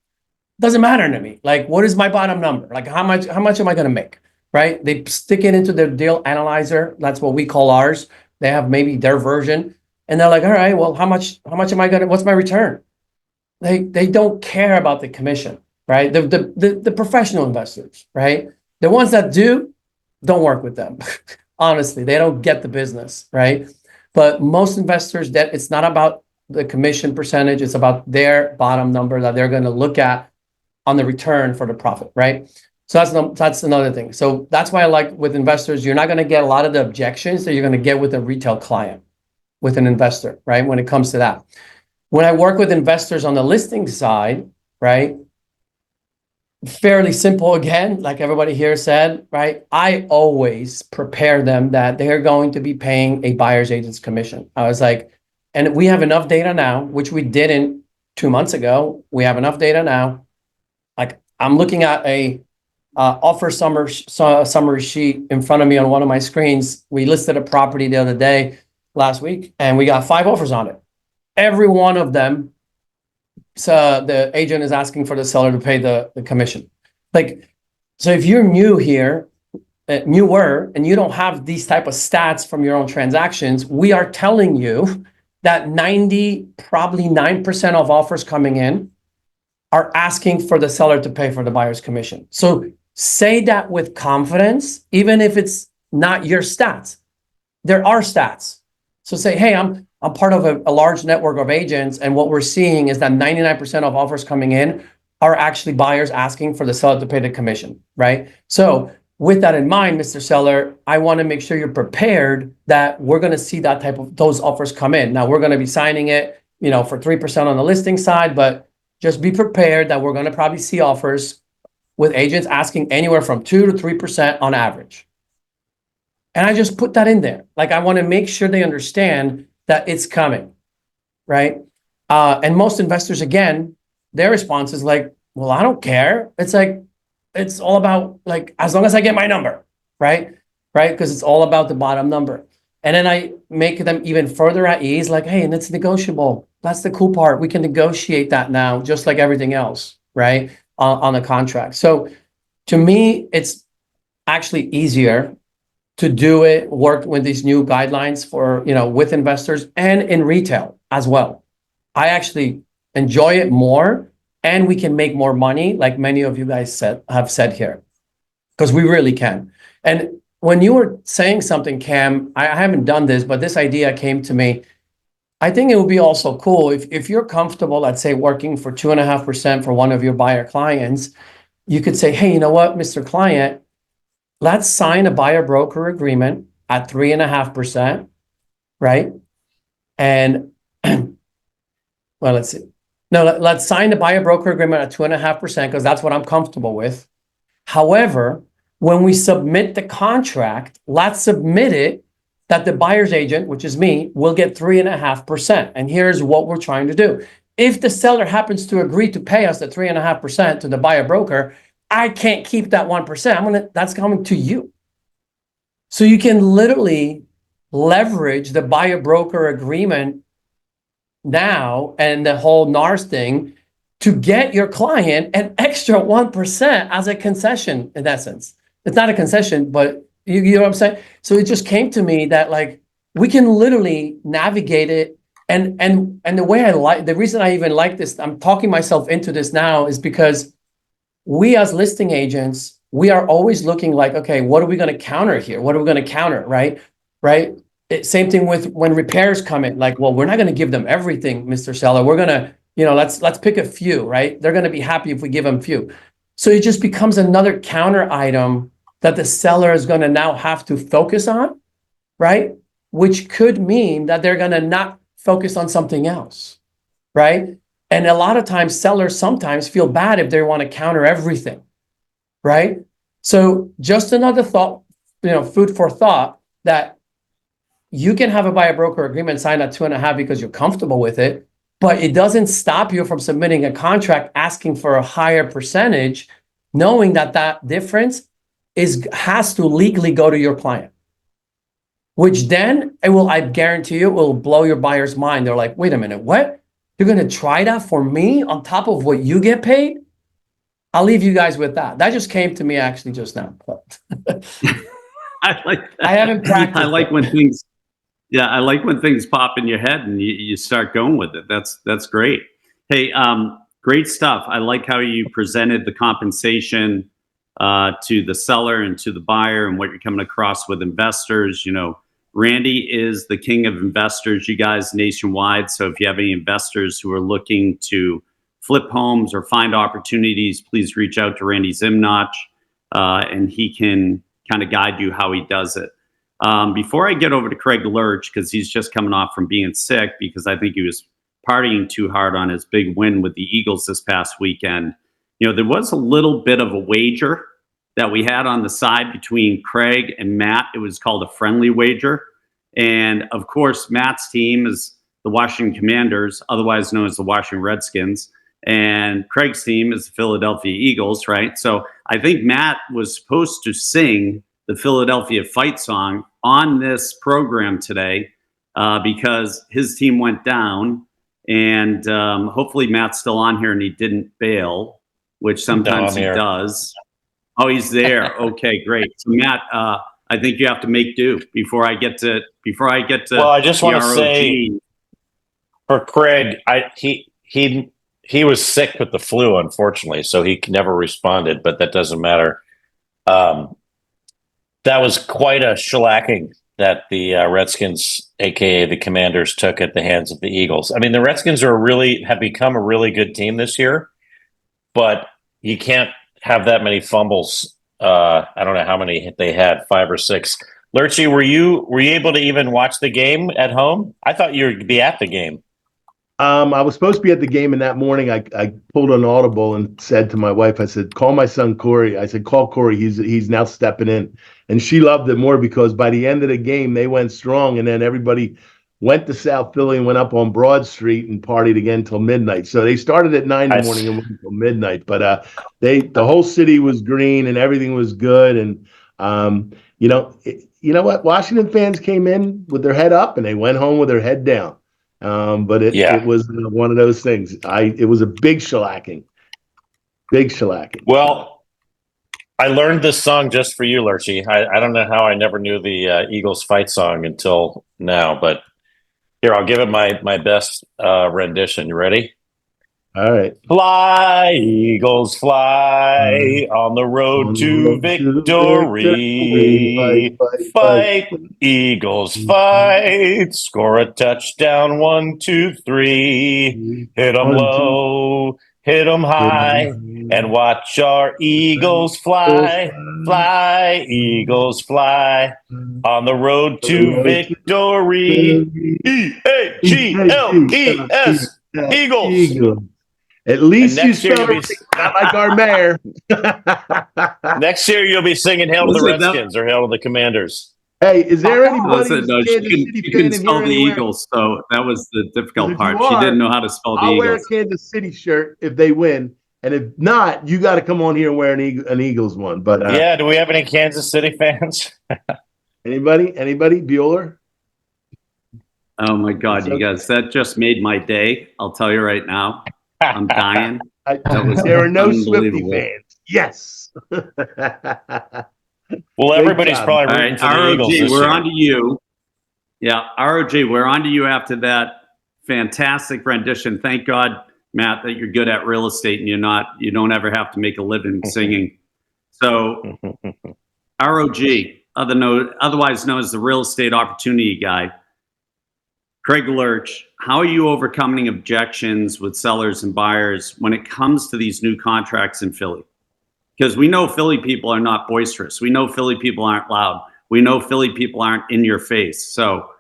doesn't matter to me. Like, what is my bottom number? Like, how much am I going to make? Right? They stick it into their deal analyzer. That's what we call ours. They have maybe their version, and they're like, all right, well, how much am I gonna? What's my return? They don't care about the commission, right? The professional investors, right? The ones that don't work with them. Honestly, they don't get the business, right? But most investors, that it's not about the commission percentage. It's about their bottom number that they're going to look at on the return for the profit, right? So that's another thing. So that's why I like with investors, you're not going to get a lot of the objections that you're going to get with a retail client, with an investor, right? When it comes to that. When I work with investors on the listing side, right? Fairly simple again, like everybody here said, right? I always prepare them that they're going to be paying a buyer's agent's commission. I was like, and we have enough data now, which we didn't 2 months ago. We have enough data now. Like, I'm looking at a offer summary sheet in front of me on one of my screens. We listed a property the other day, last week, and we got 5 offers on it. Every one of them, so the agent is asking for the seller to pay the commission. Like, so if you're new here, newer, and you don't have these type of stats from your own transactions, we are telling you that probably 9% of offers coming in are asking for the seller to pay for the buyer's commission. So say that with confidence, even if it's not your stats. There are stats. So say, hey, I'm part of a large network of agents, and what we're seeing is that 99% of offers coming in are actually buyers asking for the seller to pay the commission, right? So with that in mind, Mr. Seller, I want to make sure you're prepared that we're going to see that type of those offers come in. Now we're going to be signing it, for 3% on the listing side, but just be prepared that we're going to probably see offers with agents asking anywhere from 2 to 3% on average. And I just put that in there. Like, I want to make sure they understand that it's coming, right? And most investors, again, their response is like, well, I don't care. It's like, it's all about, like, as long as I get my number, right? Right? Because it's all about the bottom number. And then I make them even further at ease, like, hey, and it's negotiable. That's the cool part. We can negotiate that now, just like everything else, right? On the contract. So to me, it's actually easier to do it, work with these new guidelines for, with investors and in retail as well. I actually enjoy it more, and we can make more money, like many of you guys have said here, because we really can. And when you were saying something, Cam, I haven't done this, but this idea came to me. I think it would be also cool if you're comfortable, let's say, working for 2.5% for one of your buyer clients, you could say, hey, you know what, Mr. Client, let's sign a buyer broker agreement at 3.5%, right? And well, let's see. No, let's sign the buyer broker agreement at 2.5% because that's what I'm comfortable with. However, when we submit the contract, let's submit it that the buyer's agent, which is me, will get 3.5%. And here's what we're trying to do. If the seller happens to agree to pay us the 3.5% to the buyer broker, I can't keep that 1%. That's coming to you. So you can literally leverage the buyer broker agreement now and the whole NARS thing to get your client an extra 1% as a concession in essence. It's not a concession, but you know what I'm saying? So it just came to me that like we can literally navigate it. And the way the reason I even like this, I'm talking myself into this now is because we as listing agents, we are always looking like, okay, what are we going to counter here? What are we going to counter, right? Same thing with when repairs come in, like, well, we're not going to give them everything, Mr. Seller. We're going to, let's pick a few, right? They're going to be happy if we give them few. So it just becomes another counter item that the seller is going to now have to focus on, right? Which could mean that they're going to not focus on something else, right? And a lot of times sellers sometimes feel bad if they want to counter everything, right? So just another thought, food for thought that you can have a buyer broker agreement signed at 2.5 because you're comfortable with it, but it doesn't stop you from submitting a contract asking for a higher percentage, knowing that that difference has to legally go to your client, which then I guarantee you, it will blow your buyer's mind. They're like, wait a minute, what? You're going to try that for me on top of what you get paid? I'll leave you guys with that. That just came to me actually just now. I like that. I haven't practiced. I like when things pop in your head and you start going with it. That's great. Hey, great stuff. I like how you presented the compensation to the seller and to the buyer and what you're coming across with investors. Randy is the king of investors, you guys nationwide. So if you have any investors who are looking to flip homes or find opportunities, please reach out to Randy Zimnoch and he can kind of guide you how he does it. Before I get over to Craig Lurch, because he's just coming off from being sick because I think he was partying too hard on his big win with the Eagles this past weekend. There was a little bit of a wager that we had on the side between Craig and Matt. It was called a friendly wager. And of course, Matt's team is the Washington Commanders, otherwise known as the Washington Redskins. And Craig's team is the Philadelphia Eagles, right? So I think Matt was supposed to sing the Philadelphia fight song on this program today because his team went down. And hopefully Matt's still on here and he didn't bail, which sometimes he does. Oh, he's there. Okay, great. So Matt, I think you have to make do before I get to. Well, I just want to say for Craig, he was sick with the flu, unfortunately, so he never responded. But that doesn't matter. That was quite a shellacking that the Redskins, aka the Commanders, took at the hands of the Eagles. I mean, the Redskins have become a really good team this year, but you can't have that many fumbles. I don't know how many they had, 5 or 6. Lurchy, were you able to even watch the game at home? I thought you would be at the game. I was supposed to be at the game, and that morning I pulled an audible and said to my wife, I said, call my son Corey. I said, call Corey. He's now stepping in. And she loved it more because by the end of the game, they went strong, and then everybody went to South Philly and went up on Broad Street and partied again till midnight. So they started at 9 in the morning and went until midnight. But the whole city was green and everything was good. And you know what? Washington fans came in with their head up and they went home with their head down. But it was one of those things. It was a big shellacking. Big shellacking. Well, I learned this song just for you, Lurchy. I don't know how I never knew the Eagles fight song until now, but here, I'll give it my best rendition. You ready? All right. Fly, Eagles, fly on the road to victory. Fight, Eagles, fight. Score a touchdown, 1, 2, 3. Hit 'em low, hit 'em high, and watch our Eagles fly. Fly, Eagles, fly on the road to victory. Eagles. Eagles. At least you next year spelled you'll it not like our mayor. Next year you'll be singing "Hail to the Listen, that- Redskins" or "Hail to the Commanders." Hey, is there anybody Listen, who's no, a Kansas City she fan couldn't in spell here the anywhere? Eagles, so that was the difficult If part. you She are, didn't know how to spell the I'll wear a Eagles. Kansas City shirt if they win, and if not, you got to come on here and wear an Eagles one. But Yeah, do we have any Kansas City fans? anybody, Bueller? Oh my God, It's you okay. guys, that just made my day. I'll tell you right now. I'm dying. was There are no Swifty unbelievable. fans. Yes. Well, Great everybody's job. probably All rooting right, for the Eagles ROG, this we're year. on to you. Yeah, ROG, we're on to you after that fantastic rendition. Thank God, Matt, that you're good at real estate and you don't ever have to make a living singing. So, ROG, otherwise known as the real estate opportunity guy. Craig Lurch, how are you overcoming objections with sellers and buyers when it comes to these new contracts in Philly? Because we know Philly people are not boisterous. We know Philly people aren't loud. We know Philly people aren't in your face. So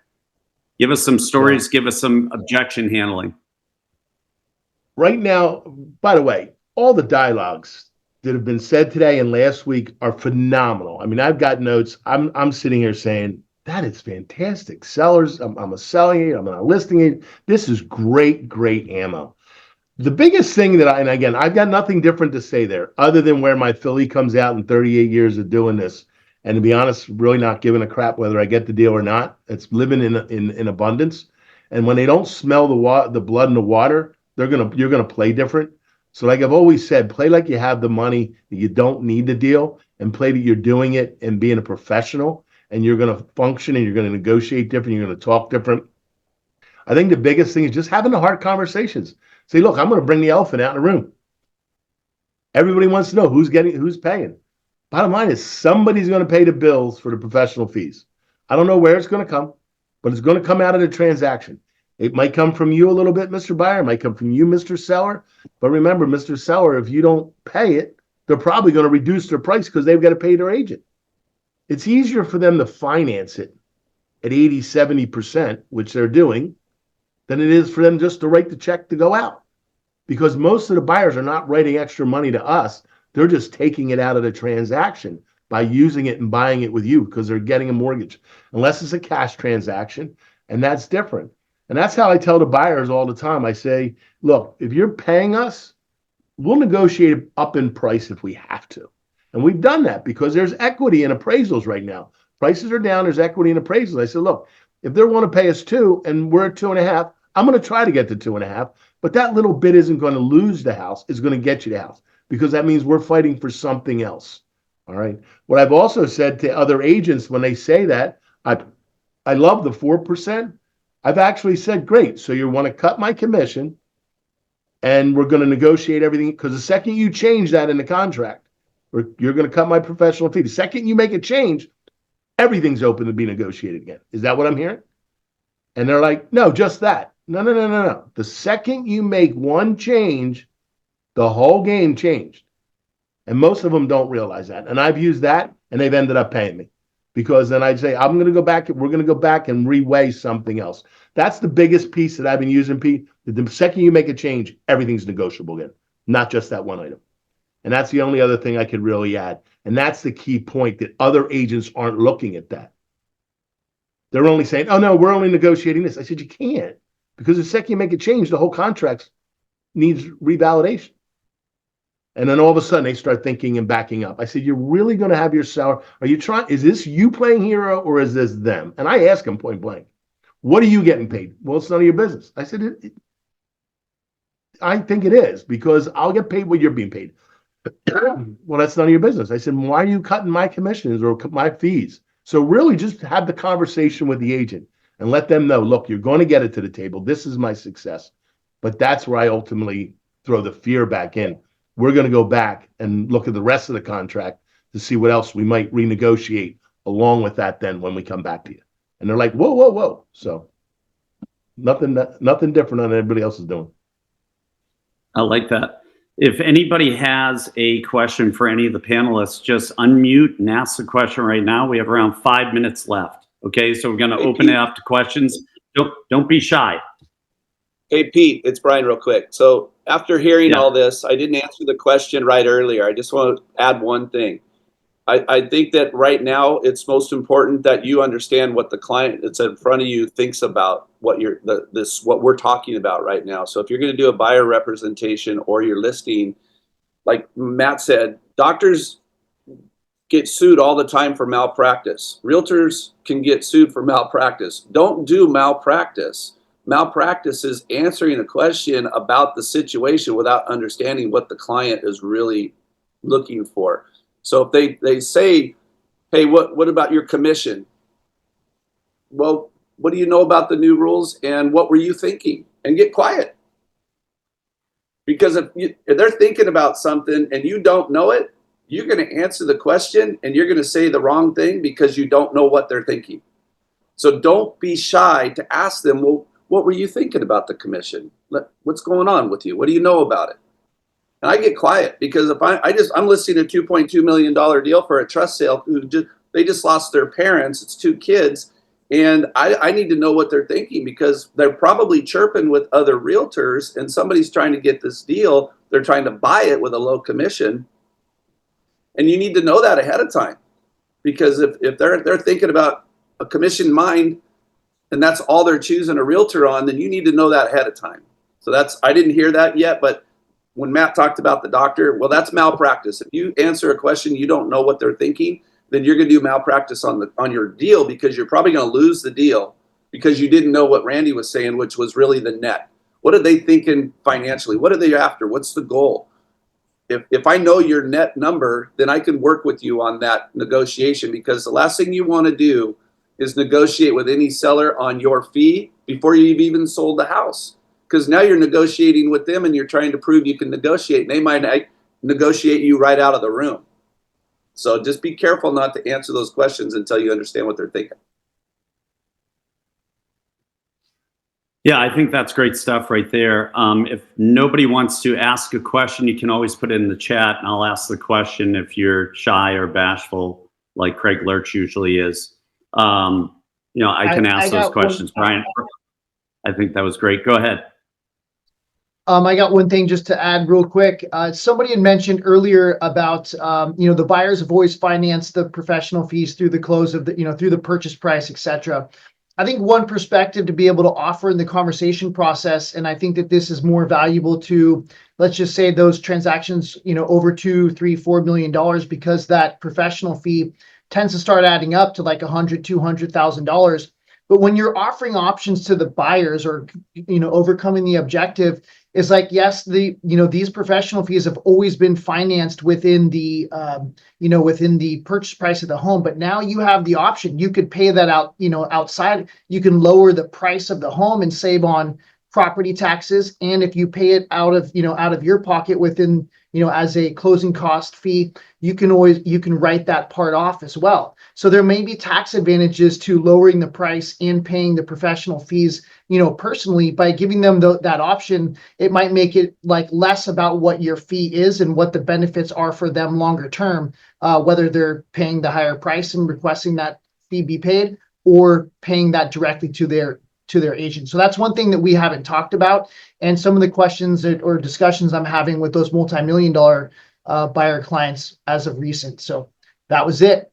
give us some stories, give us some objection handling. Right now, by the way, all the dialogues that have been said today and last week are phenomenal. I mean, I've got notes. I'm sitting here saying, that is fantastic. Sellers, I'm a selling agent, I'm a listing agent. This is great, great ammo. The biggest thing and again, I've got nothing different to say there other than where my Philly comes out in 38 years of doing this. And to be honest, really not giving a crap whether I get the deal or not. It's living in abundance. And when they don't smell the blood in the water, you're gonna play different. So like I've always said, play like you have the money, that you don't need the deal, and play that you're doing it and being a professional, and you're gonna function and you're gonna negotiate different, you're gonna talk different. I think the biggest thing is just having the hard conversations. Say, look, I'm gonna bring the elephant out in the room. Everybody wants to know who's paying. Bottom line is somebody's going to pay the bills for the professional fees. I don't know where it's going to come, but it's going to come out of the transaction. It might come from you a little bit, Mr. Buyer. It might come from you, Mr. Seller. But remember, Mr. Seller, if you don't pay it, they're probably going to reduce their price because they've got to pay their agent. It's easier for them to finance it at 80, 70%, which they're doing, than it is for them just to write the check to go out. Because most of the buyers are not writing extra money to us. They're just taking it out of the transaction by using it and buying it with you because they're getting a mortgage, unless it's a cash transaction, and that's different. And that's how I tell the buyers all the time. I say, look, if you're paying us, we'll negotiate up in price if we have to. And we've done that because there's equity in appraisals right now. Prices are down, there's equity in appraisals. I said, look, if they want to pay us 2 and we're at 2.5, I'm going to try to get to 2.5, but that little bit isn't going to lose the house, it's going to get you the house. Because that means we're fighting for something else. All right. What I've also said to other agents when they say that, I love the 4%. I've actually said, great. So you want to cut my commission and we're going to negotiate everything. Because the second you change that in the contract, you're going to cut my professional fee. The second you make a change, everything's open to be negotiated again. Is that what I'm hearing? And they're like, no, just that. No. The second you make one change, the whole game changed. And most of them don't realize that. And I've used that and they've ended up paying me. Because then I'd say, we're going to go back and reweigh something else. That's the biggest piece that I've been using, Pete. The second you make a change, everything's negotiable again, not just that one item. And that's the only other thing I could really add. And that's the key point, that other agents aren't looking at that. They're only saying, oh, no, we're only negotiating this. I said, you can't. Because the second you make a change, the whole contract needs revalidation. And then all of a sudden they start thinking and backing up. I said, you're really going to have your seller? Is this you playing hero or is this them? And I asked him point blank, what are you getting paid? Well, it's none of your business. I said, I think it is, because I'll get paid what you're being paid. Well, that's none of your business. I said, why are you cutting my commissions or my fees? So really just have the conversation with the agent and let them know, look, you're going to get it to the table. This is my success. But that's where I ultimately throw the fear back in. We're going to go back and look at the rest of the contract to see what else we might renegotiate along with that then when we come back to you. And they're like, whoa, whoa, whoa. So nothing different than everybody else is doing. I like that. If anybody has a question for any of the panelists, just unmute and ask the question right now. We have around 5 minutes left. Okay, so we're going to open it up to questions. Don't be shy. Hey, Pete, it's Brian real quick. So after hearing all this, I didn't answer the question right earlier. I just want to add one thing. I think that right now it's most important that you understand what the client that's in front of you thinks about what what we're talking about right now. So if you're going to do a buyer representation or you're listing, like Matt said, doctors get sued all the time for malpractice. Realtors can get sued for malpractice. Don't do malpractice. Malpractice is answering a question about the situation without understanding what the client is really looking for. So if they say, hey, what about your commission? Well, what do you know about the new rules and what were you thinking? And get quiet. Because if they're thinking about something and you don't know it, you're going to answer the question and you're going to say the wrong thing because you don't know what they're thinking. So don't be shy to ask them, well, what were you thinking about the commission? What's going on with you? What do you know about it? And I get quiet because if I'm listing a $2.2 million deal for a trust sale they just lost their parents. It's 2 kids. And I need to know what they're thinking because they're probably chirping with other realtors and somebody's trying to get this deal. They're trying to buy it with a low commission. And you need to know that ahead of time because if they're thinking about a commission mind and that's all they're choosing a realtor on, then you need to know that ahead of time. So I didn't hear that yet, but when Matt talked about the doctor, well, that's malpractice. If you answer a question, you don't know what they're thinking, then you're going to do malpractice on your deal because you're probably going to lose the deal because you didn't know what Randy was saying, which was really the net. What are they thinking financially? What are they after? What's the goal? If I know your net number, then I can work with you on that negotiation because the last thing you want to do is negotiate with any seller on your fee before you've even sold the house. Because now you're negotiating with them and you're trying to prove you can negotiate. And they might negotiate you right out of the room. So just be careful not to answer those questions until you understand what they're thinking. Yeah, I think that's great stuff right there. If nobody wants to ask a question, you can always put it in the chat and I'll ask the question if you're shy or bashful, like Craig Lurch usually is. I can ask those questions. Brian, I think that was great. Go ahead. I got one thing just to add real quick. Somebody had mentioned earlier about, the buyers have always financed the professional fees through the close of through the purchase price, etc. I think one perspective to be able to offer in the conversation process, and I think that this is more valuable to, let's just say those transactions, over $2, $3, $4 million, because that professional fee tends to start adding up to like $100,000, $200,000. But when you're offering options to the buyers or, overcoming the objective is like, yes, these professional fees have always been financed within the, within the purchase price of the home. But now you have the option. You could pay that out, outside. You can lower the price of the home and save on property taxes. And if you pay it out of your pocket within, as a closing cost fee, you can write that part off as well. So there may be tax advantages to lowering the price and paying the professional fees, personally. By giving them that option, it might make it like less about what your fee is and what the benefits are for them longer term, whether they're paying the higher price and requesting that fee be paid or paying that directly to their agent. So that's one thing that we haven't talked about. And some of the questions or discussions I'm having with those multi-million-dollar buyer clients as of recent. So that was it.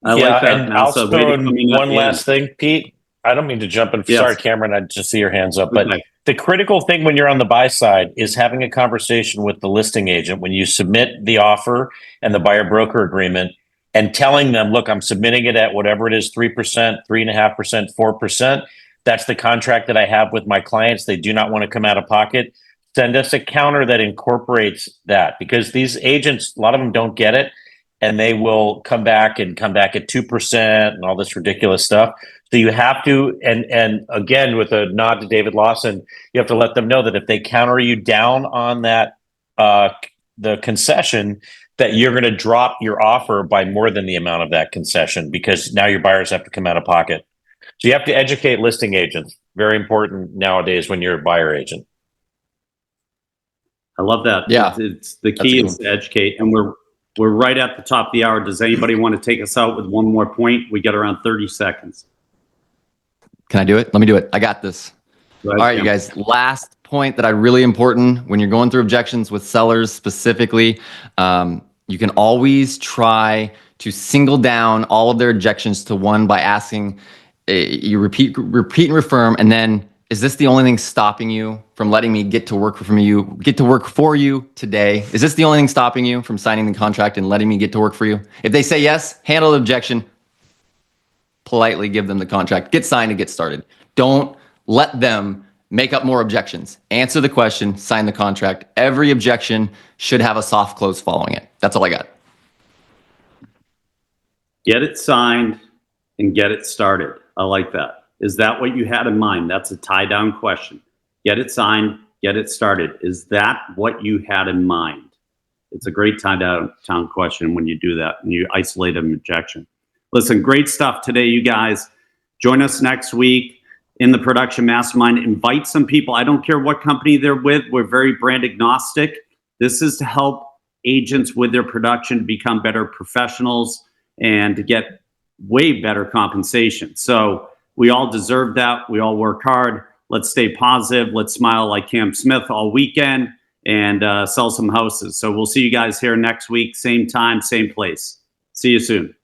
I like that. And I'll throw in one last thing, Pete. I don't mean to jump in. Yes. Sorry, Cameron, I just see your hands up. But the critical thing when you're on the buy side is having a conversation with the listing agent when you submit the offer and the buyer broker agreement and telling them, look, I'm submitting it at whatever it is, 3%, 3.5%, 4%. That's the contract that I have with my clients. They do not want to come out of pocket. Send us a counter that incorporates that because these agents, a lot of them don't get it. and they will come back at 2% and all this ridiculous stuff. So you have to, and again, with a nod to David Lawson, you have to let them know that if they counter you down on that, the concession, that you're going to drop your offer by more than the amount of that concession, because now your buyers have to come out of pocket. So you have to educate listing agents. Very important nowadays when you're a buyer agent. I love that. Yeah. It's the key is to educate, and we're right at the top of the hour. Does anybody want to take us out with one more point? We got around 30 seconds. Can I do it? Let me do it. I got this. Go ahead, All right, Tim. you guys, last point that I really important when you're going through objections with sellers specifically, you can always try to single down all of their objections to one by asking, you repeat and reaffirm, and then, is this the only thing stopping you from letting me get to work for you today? Is this the only thing stopping you from signing the contract and letting me get to work for you? If they say yes, handle the objection, politely give them the contract, get signed and get started. Don't let them make up more objections. Answer the question, sign the contract. Every objection should have a soft close following it. That's all I got. Get it signed and get it started. I like that. Is that what you had in mind? That's a tie-down question. Get it signed, get it started. Is that what you had in mind? It's a great tie-down question when you do that and you isolate an objection. Listen, great stuff today, you guys. Join us next week in the Production Mastermind. Invite some people. I don't care what company they're with. We're very brand agnostic. This is to help agents with their production become better professionals and to get way better compensation. So we all deserve that. We all work hard. Let's stay positive. Let's smile like Cam Smith all weekend and sell some houses. So we'll see you guys here next week. Same time, same place. See you soon.